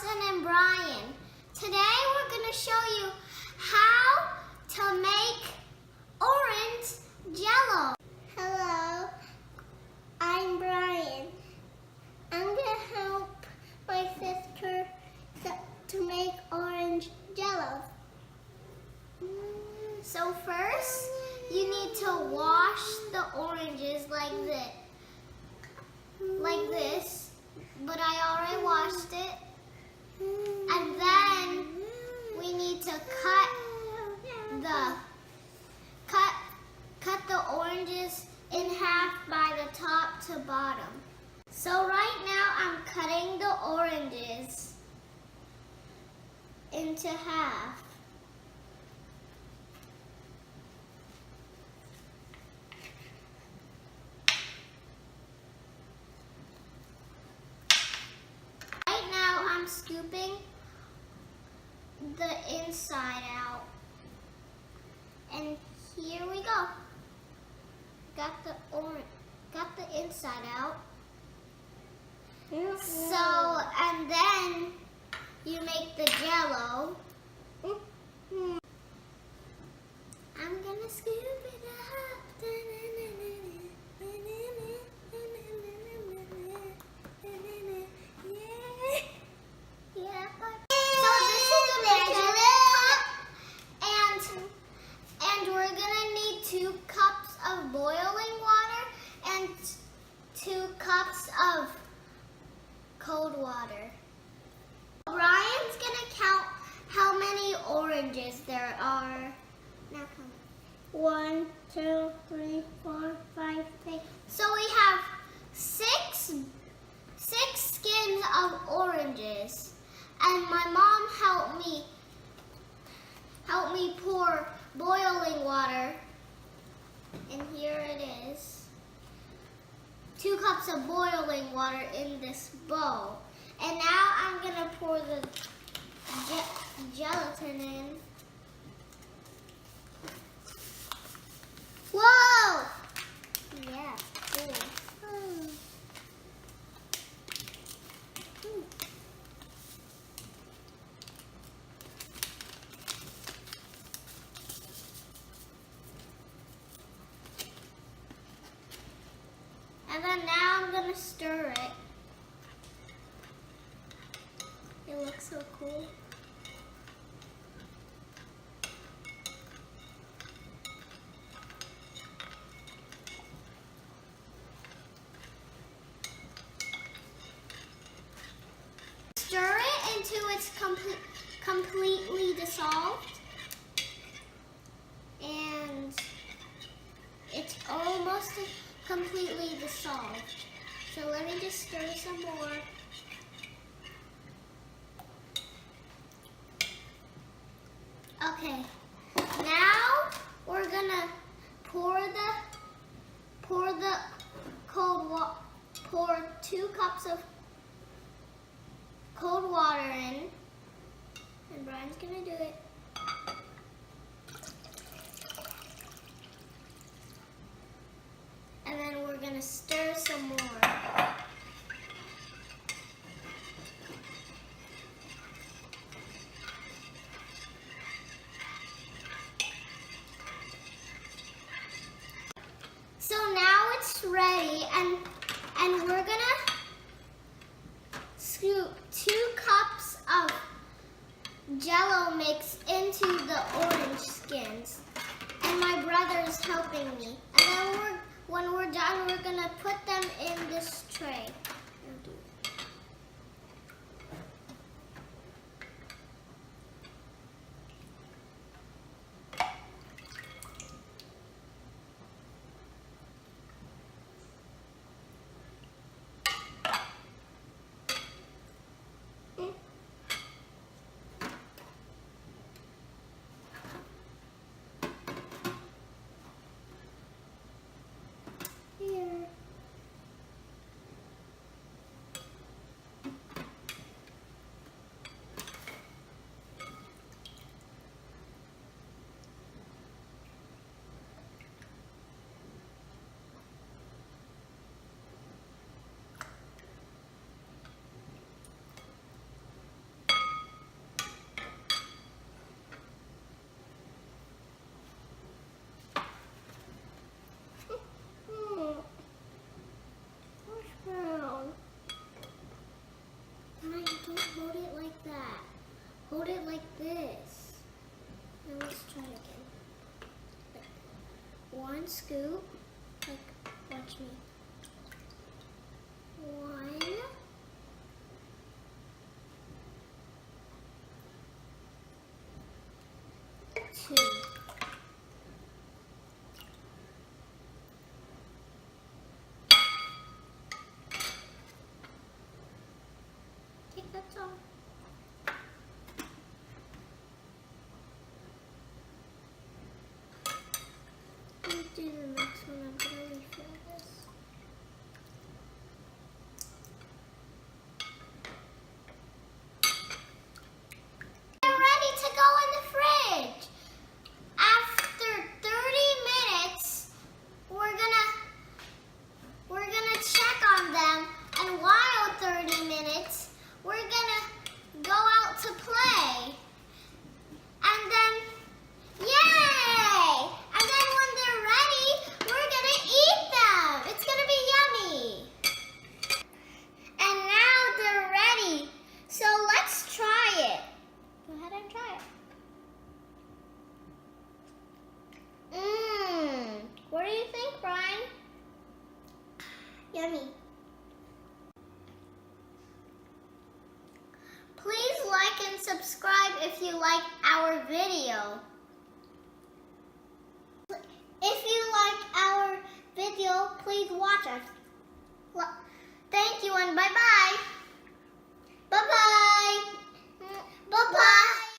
Allison and Brian. Today we're going to show you how to make orange Jello. Hello, I'm Brian. I'm going to help my sister to make orange Jello. So first, you need to wash the oranges like this, but I already washed it. And then we need to cut the oranges in half by the top to bottom. So right now I'm cutting the oranges into half. Right now I'm scooping the inside out. And here we go. Got the inside out. So, and then you make the Jello. I'm gonna scoop it up. Yeah. So this is a measurement cup, and we're gonna need 2 cups of boiling water and 2 cups of cold water. Ryan's gonna count how many oranges there are. Now come. 1, 2, 3, 4, 5, 6. So we have six skins of oranges, and my mom helped me pour boiling water, and here it is. 2 cups of boiling water in this bowl. And now I'm gonna pour the gelatin in. Whoa! Yeah, cool. And then now I'm gonna stir it. It looks so cool. Stir it until it's completely dissolved. And it's almost completely dissolved. So let me just stir some more. Okay, now we're gonna pour 2 cups of cold water in, and Brian's gonna do it. And then we're gonna stir some more. So now it's ready, and we're gonna scoop 2 cups of Jello mix into the orange skins. And my brother is helping me. And then when we're done, we're gonna put them in this tray. hold it like this. Now let's try it again. One scoop, like, watch me. 1, 2. I think that's all. Let me do the next one. I'm gonna refill this. They're ready to go in the fridge. After 30 minutes, we're gonna check on them, and while 30 minutes, we're gonna go out to play. And then, yay! And then when they're ready, we're gonna eat them. It's gonna be yummy. And now they're ready. So let's try it. Go ahead and try it. What do you think, Brian? Yummy. Please like and subscribe if you like our video. If you like our video, please watch us. Thank you and bye-bye.